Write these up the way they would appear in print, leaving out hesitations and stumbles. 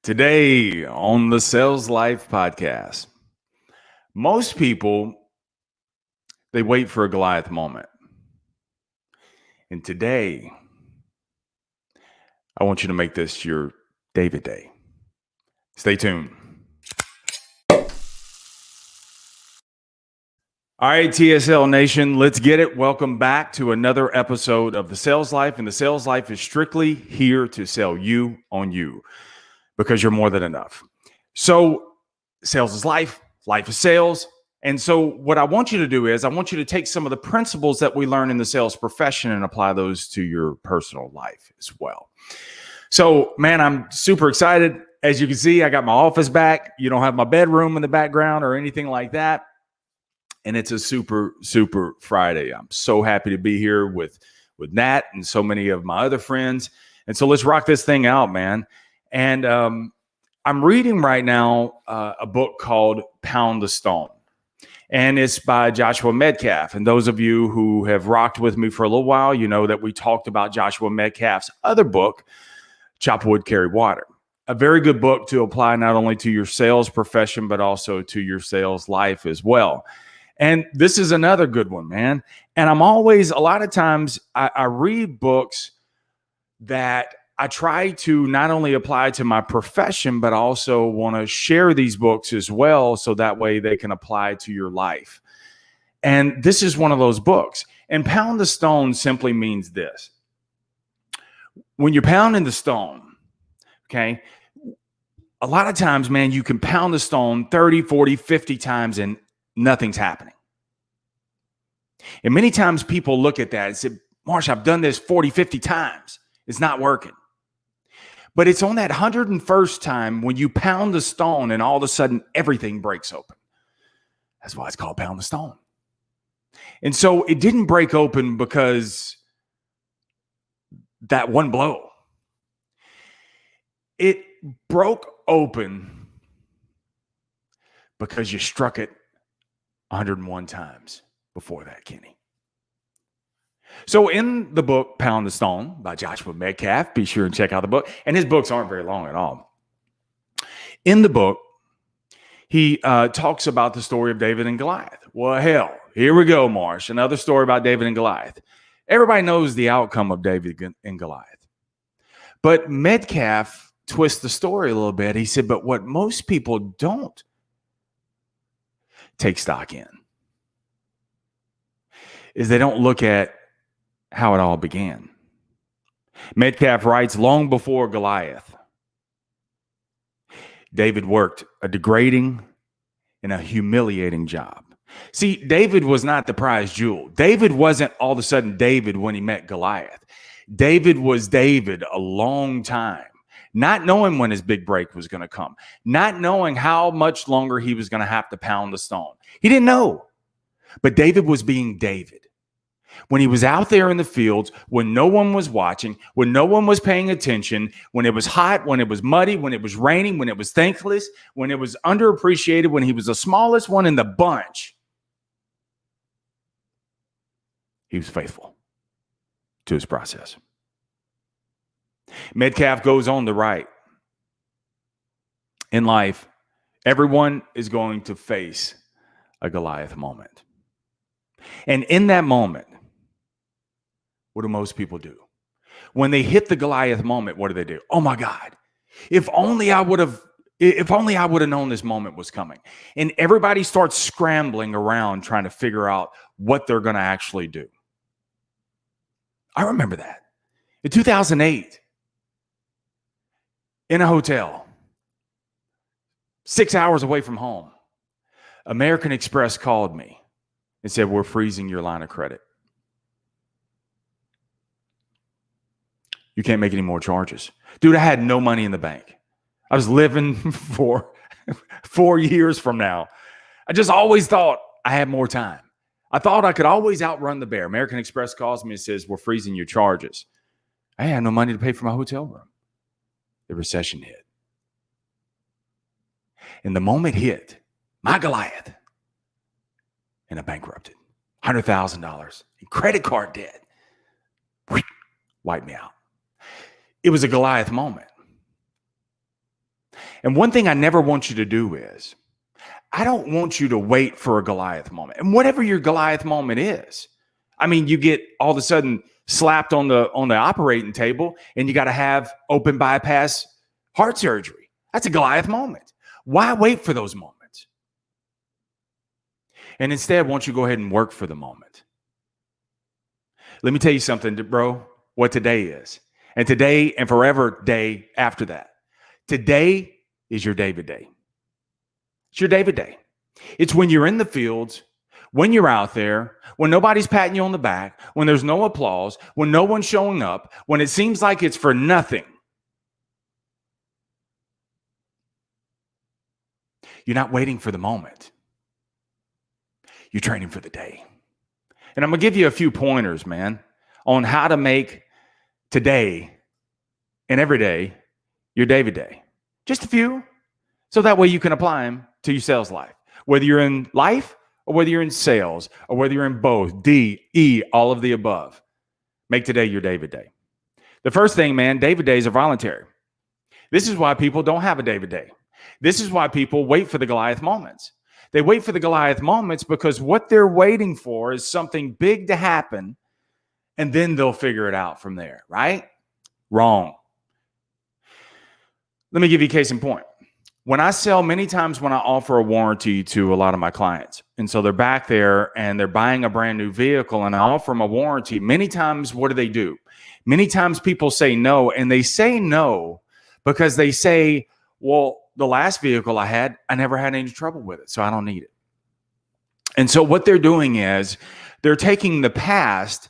Today on the Sales Life podcast, most people, they wait for a Goliath moment. And today, I want you to make this your David Day. Stay tuned. All right, TSL Nation, let's get it. Welcome back to another episode of the Sales Life. And the Sales Life is strictly here to sell you on you, because you're more than enough. So sales is life, life is sales. And so what I want you to do is I want you to take some of the principles that we learn in the sales profession and apply those to your personal life as well. So, man, I'm super excited. As you can see, I got my office back. You don't have my bedroom in the background or anything like that. And it's a super, super Friday. I'm so happy to be here with Nat and so many of my other friends. And so let's rock this thing out, man. And I'm reading right now a book called Pound the Stone. And it's by Joshua Medcalf. And those of you who have rocked with me for a little while, you know that we talked about Joshua Medcalf's other book, Chop Wood, Carry Water. A very good book to apply not only to your sales profession, but also to your sales life as well. And this is another good one, man. And I'm always, a lot of times, I read books that I try to not only apply to my profession, but also want to share these books as well, so that way they can apply to your life. And this is one of those books. And pound the stone simply means this. When you're pounding the stone, okay, a lot of times, man, you can pound the stone 30, 40, 50 times and nothing's happening. And many times people look at that and say, Marsh, I've done this 40, 50 times. It's not working. But it's on that 101st time when you pound the stone and all of a sudden everything breaks open. That's why it's called pound the stone. And so it didn't break open because that one blow. It broke open because you struck it 101 times before that, Kenny. So in the book, Pound the Stone by Joshua Medcalf, be sure and check out the book. And his books aren't very long at all. In the book, he talks about the story of David and Goliath. Well, hell, here we go, Marsh. Another story about David and Goliath. Everybody knows the outcome of David and Goliath. But Medcalf twists the story a little bit. He said, but what most people don't take stock in is they don't look at how it all began. Medcalf writes, long before Goliath, David worked a degrading and a humiliating job. See, David was not the prize jewel. David wasn't all of a sudden David when he met Goliath. David was David a long time, not knowing when his big break was going to come, not knowing how much longer he was going to have to pound the stone. He didn't know. But David was being David. When he was out there in the fields, when no one was watching, when no one was paying attention, when it was hot, when it was muddy, when it was raining, when it was thankless, when it was underappreciated, when he was the smallest one in the bunch, he was faithful to his process. Medcalf goes on to write, in life, everyone is going to face a Goliath moment. And in that moment, what do most people do? When they hit the Goliath moment, what do? Oh my God, if only I would have known this moment was coming. And everybody starts scrambling around trying to figure out what they're going to actually do. I remember that. In 2008, in a hotel, 6 hours away from home, American Express called me and said, we're freezing your line of credit. You can't make any more charges. Dude, I had no money in the bank. I was living for 4 years from now. I just always thought I had more time. I thought I could always outrun the bear. American Express calls me and says, we're freezing your charges. I had no money to pay for my hotel room. The recession hit. And the moment hit, my Goliath, and I bankrupted. $100,000 in credit card debt. Wiped me out. It was a Goliath moment. And one thing I never want you to do is, I don't want you to wait for a Goliath moment. And whatever your Goliath moment is, I mean, you get all of a sudden slapped on the operating table and you got to have open bypass heart surgery. That's a Goliath moment. Why wait for those moments? And instead, won't you go ahead and work for the moment? Let me tell you something, bro, what today is. And today and forever day after that. Today is your David day. It's your David day. It's when you're in the fields, when you're out there, when nobody's patting you on the back, when there's no applause, when no one's showing up, when it seems like it's for nothing. You're not waiting for the moment. You're training for the day. And I'm going to give you a few pointers, man, on how to make today and every day your David day. Just a few. So that way you can apply them to your sales life, whether you're in life or whether you're in sales or whether you're in both, D, E, all of the above. Make today your David day. The first thing, man, David days are voluntary. This is why people don't have a David day. This is why people wait for the Goliath moments. They wait for the Goliath moments because what they're waiting for is something big to happen, and then they'll figure it out from there, right? Wrong. Let me give you a case in point. When I sell, many times when I offer a warranty to a lot of my clients, and so they're back there and they're buying a brand new vehicle and I offer them a warranty, many times what do? Many times people say no, and they say no because they say, well, the last vehicle I had, I never had any trouble with it, so I don't need it. And so what they're doing is they're taking the past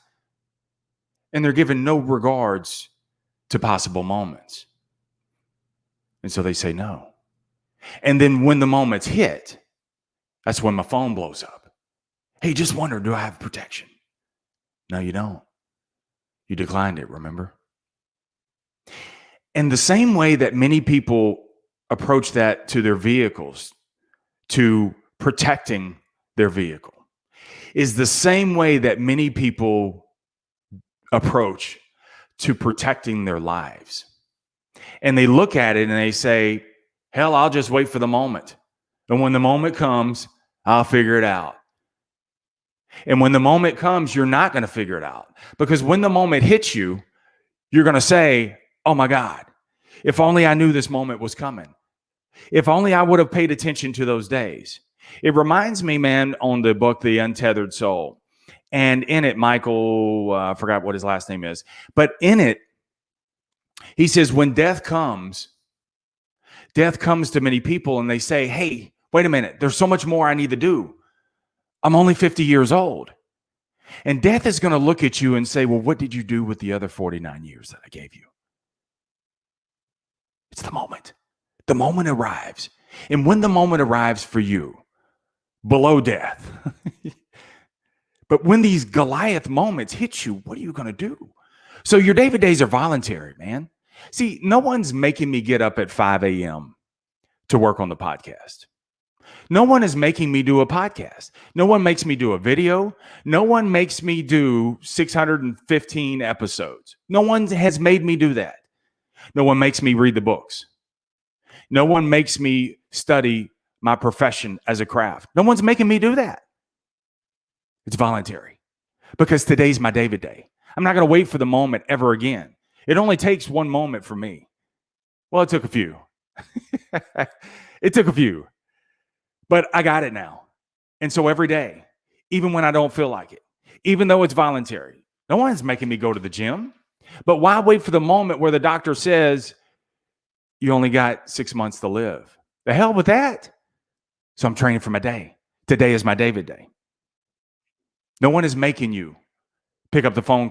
and they're giving no regards to possible moments. And so they say no. And then when the moments hit, that's when my phone blows up. Hey, just wonder, do I have protection? No, you don't. You declined it, remember? And the same way that many people approach that to their vehicles, to protecting their vehicle, is the same way that many people approach to protecting their lives. And they look at it and they say, hell, I'll just wait for the moment. And when the moment comes, I'll figure it out. And when the moment comes, you're not going to figure it out. Because when the moment hits you, you're going to say, oh my God, if only I knew this moment was coming. If only I would have paid attention to those days. It reminds me, man, on the book, The Untethered Soul. And in it, Michael, I forgot what his last name is. But in it, he says, when death comes to many people and they say, hey, wait a minute, there's so much more I need to do. I'm only 50 years old. And death is going to look at you and say, well, what did you do with the other 49 years that I gave you? It's the moment. The moment arrives. And when the moment arrives for you, below death, but when these Goliath moments hit you, what are you going to do? So your David days are voluntary, man. See, no one's making me get up at 5 a.m. to work on the podcast. No one is making me do a podcast. No one makes me do a video. No one makes me do 615 episodes. No one has made me do that. No one makes me read the books. No one makes me study my profession as a craft. No one's making me do that. It's voluntary because today's my David day. I'm not going to wait for the moment ever again. It only takes one moment for me. Well, it took a few. It took a few. But I got it now. And so every day, even when I don't feel like it, even though it's voluntary, no one's making me go to the gym. But why wait for the moment where the doctor says, you only got 6 months to live? The hell with that. So I'm training for my day. Today is my David day. No one is making you pick up the phone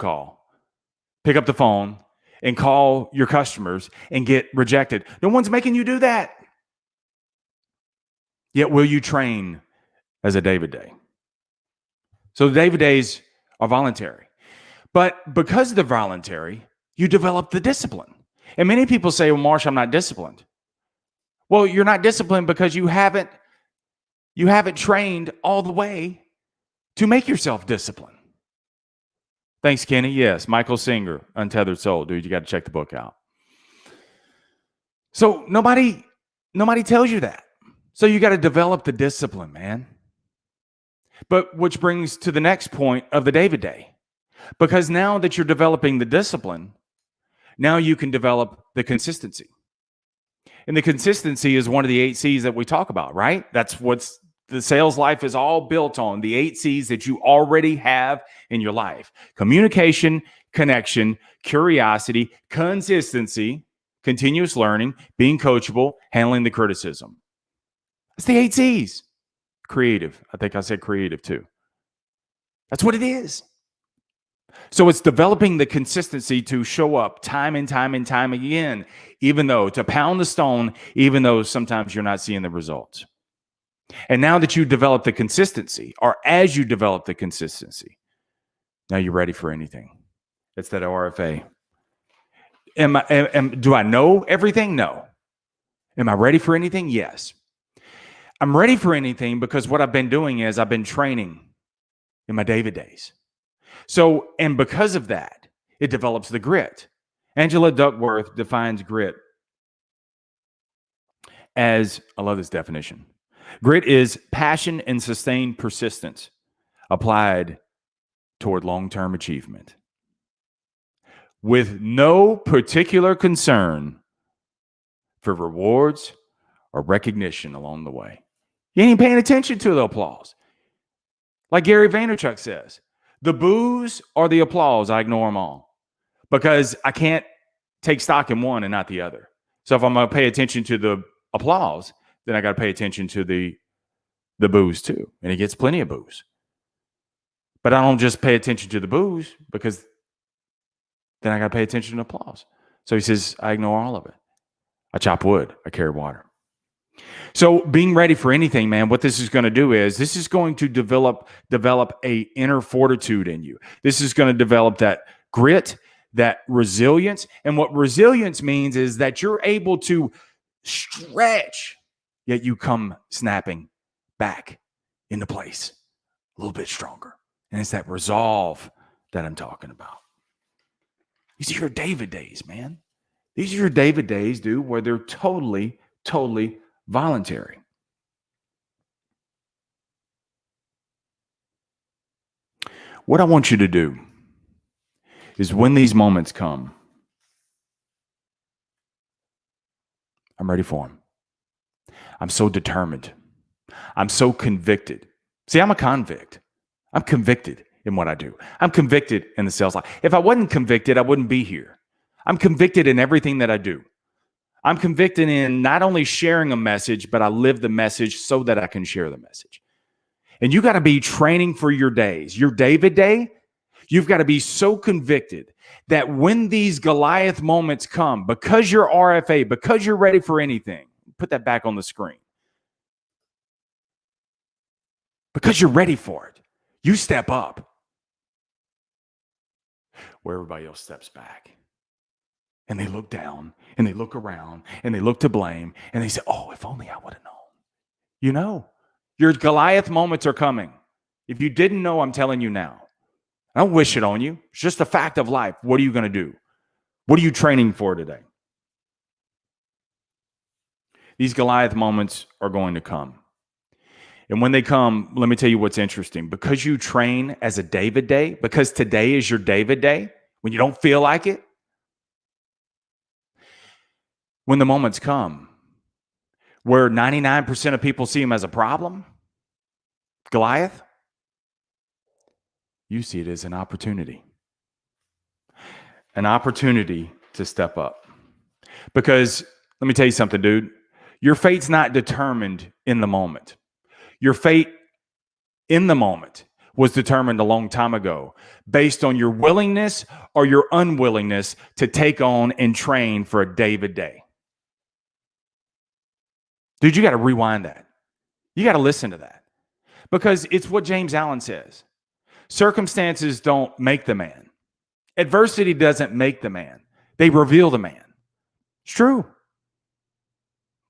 and call your customers and get rejected. No one's making you do that. Yet will you train as a David day? So the David days are voluntary. But because they're voluntary, you develop the discipline. And many people say, well, Marsh, I'm not disciplined. Well, you're not disciplined because you haven't trained all the way to make yourself disciplined. Thanks, Kenny. Yes, Michael Singer, Untethered Soul. Dude, you got to check the book out. So nobody Nobody tells you that. So you got to develop the discipline, man. But which brings to the next point of the David Day. Because now that you're developing the discipline, now you can develop the consistency. And the consistency is one of the 8 C's that we talk about, right? That's what's the sales life is all built on, the 8 C's that you already have in your life: communication, connection, curiosity, consistency, continuous learning, being coachable, handling the criticism. It's the 8 C's. Creative. I think I said creative too. That's what it is. So it's developing the consistency to show up time and time and time again, even though to pound the stone, even though sometimes you're not seeing the results. And now that you develop the consistency, or as you develop the consistency, now you're ready for anything. It's that RFA. Do I know everything? No. Am I ready for anything? Yes. I'm ready for anything because what I've been doing is I've been training in my David days. So, and because of that, it develops the grit. Angela Duckworth defines grit as, I love this definition. Grit is passion and sustained persistence applied toward long-term achievement with no particular concern for rewards or recognition along the way. You ain't paying attention to the applause. Like Gary Vaynerchuk says, the boos or the applause, I ignore them all because I can't take stock in one and not the other. So if I'm going to pay attention to the applause, then I got to pay attention to the boos too. And he gets plenty of boos. But I don't just pay attention to the boos because then I got to pay attention to applause. So he says, I ignore all of it. I chop wood. I carry water. So being ready for anything, man, what this is going to do is this is going to develop a inner fortitude in you. This is going to develop that grit, that resilience. And what resilience means is that you're able to stretch, yet you come snapping back into place a little bit stronger. And it's that resolve that I'm talking about. These are your David days, man. These are your David days, dude, where they're totally voluntary. What I want you to do is when these moments come, I'm ready for them. I'm so determined. I'm so convicted. See, I'm a convict. I'm convicted in what I do. I'm convicted in the sales life. If I wasn't convicted, I wouldn't be here. I'm convicted in everything that I do. I'm convicted in not only sharing a message, but I live the message so that I can share the message. And you got to be training for your days. Your David day, you've got to be so convicted that when these Goliath moments come, because you're RFA, because you're ready for anything, put that back on the screen. Because you're ready for it, you step up where everybody else steps back. And they look down and they look around and they look to blame and they say, oh, if only I would have known. You know, your Goliath moments are coming. If you didn't know, I'm telling you now. I don't wish it on you. It's just a fact of life. What are you going to do? What are you training for today? These Goliath moments are going to come. And when they come, let me tell you what's interesting. Because you train as a David day, because today is your David day, when you don't feel like it, when the moments come where 99% of people see him as a problem, Goliath, you see it as an opportunity to step up. Because let me tell you something, dude, your fate's not determined in the moment. Your fate in the moment was determined a long time ago based on your willingness or your unwillingness to take on and train for a David day. Dude, you got to rewind that. You got to listen to that because it's what James Allen says. Circumstances don't make the man. Adversity doesn't make the man. They reveal the man. It's true.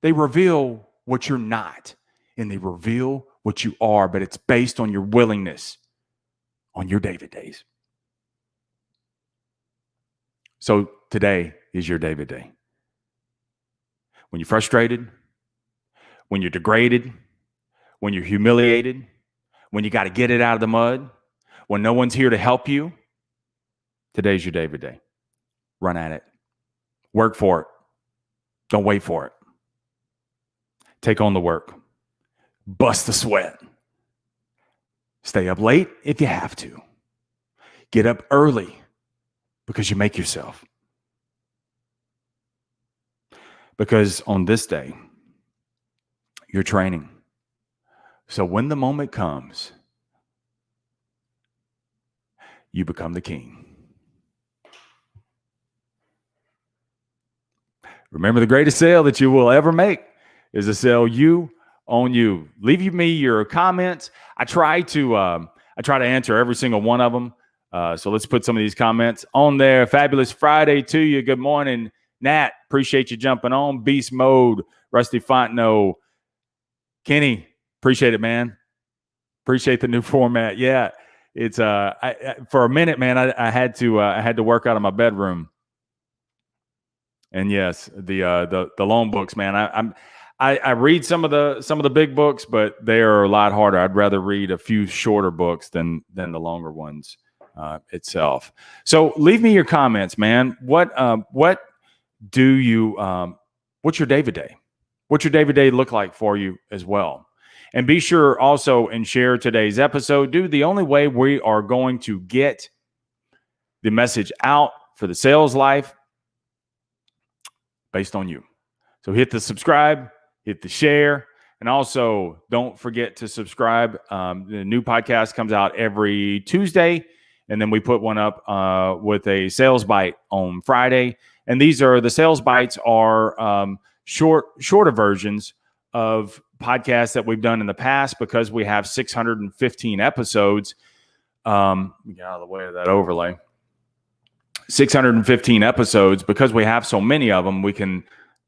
They reveal what you're not and they reveal what you are, but it's based on your willingness on your David days. So today is your David day. When you're frustrated, when you're degraded, when you're humiliated, when you got to get it out of the mud, when no one's here to help you, today's your David day. Run at it. Work for it. Don't wait for it. Take on the work. Bust the sweat. Stay up late if you have to. Get up early because you make yourself. Because on this day, you're training. So when the moment comes, you become the king. Remember, the greatest sale that you will ever make is to sell you on you. Leave me your comments. I try to answer every single one of them. So let's put some of these comments on there. Fabulous Friday to you. Good morning, Nat. Appreciate you jumping on. Beast Mode, Rusty Fontenot, Kenny. Appreciate it, man. Appreciate the new format. Yeah, it's for a minute, man. I had to work out of my bedroom. And yes, the loan books, man. I read some of the big books, but they are a lot harder. I'd rather read a few shorter books than the longer ones itself. So leave me your comments, man. What's your David day? What's your David day look like for you as well? And be sure also and share today's episode. Dude, the only way we are going to get the message out for the sales life based on you. So hit the subscribe, hit the share, and also don't forget to subscribe. The new podcast comes out every Tuesday, and then we put one up with a sales bite on Friday. And the sales bites are shorter versions of podcasts that we've done in the past because we have 615 episodes. Get out of the way of that overlay. 615 episodes, because we have so many of them,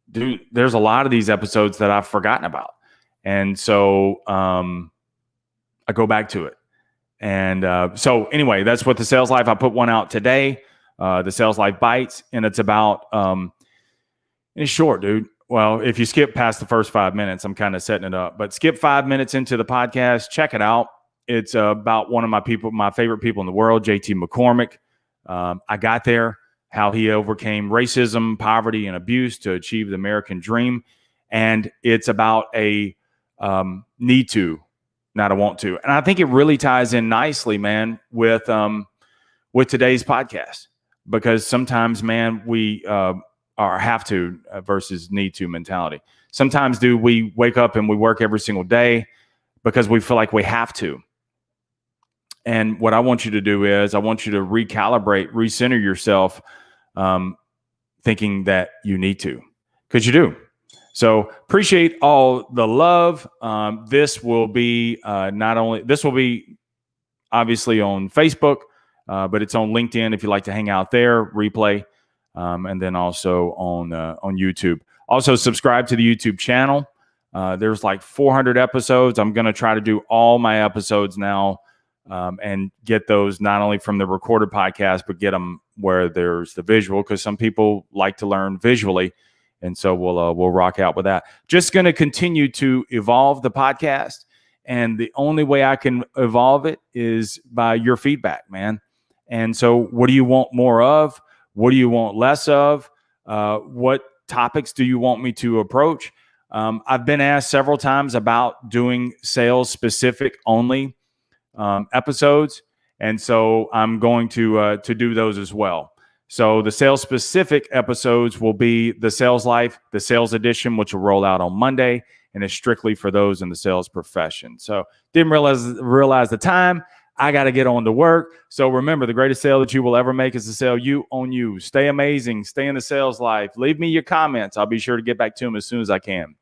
there's a lot of these episodes that I've forgotten about. And so I go back to it. And so anyway, that's what the Sales Life, I put one out today, the Sales Life Bites, and it's about, it's short, dude. Well, if you skip past the first 5 minutes, I'm kind of setting it up, but skip 5 minutes into the podcast, check it out. It's about one of my favorite people in the world, JT McCormick. I got there, how he overcame racism, poverty, and abuse to achieve the American dream. And it's about a need to, not a want to. And I think it really ties in nicely, man, with today's podcast, because sometimes, man, we are have to versus need to mentality. Sometimes, dude, we wake up and we work every single day because we feel like we have to. And what I want you to do is I want you to recalibrate, recenter yourself, thinking that you need to, because you do. So appreciate all the love. This will be obviously on Facebook, but it's on LinkedIn if you like to hang out there, replay, and then also on YouTube. Also subscribe to the YouTube channel. There's like 400 episodes. I'm going to try to do all my episodes now. And get those not only from the recorded podcast, but get them where there's the visual, because some people like to learn visually. And so we'll rock out with that. Just going to continue to evolve the podcast. And the only way I can evolve it is by your feedback, man. And so what do you want more of? What do you want less of? What topics do you want me to approach? I've been asked several times about doing sales specific only episodes. And so I'm going to do those as well. So the sales specific episodes will be the Sales Life, the Sales Edition, which will roll out on Monday, and it's strictly for those in the sales profession. So didn't realize the time. I got to get on to work. So remember, the greatest sale that you will ever make is to sell you on you. Stay amazing. Stay in the sales life. Leave me your comments. I'll be sure to get back to them as soon as I can.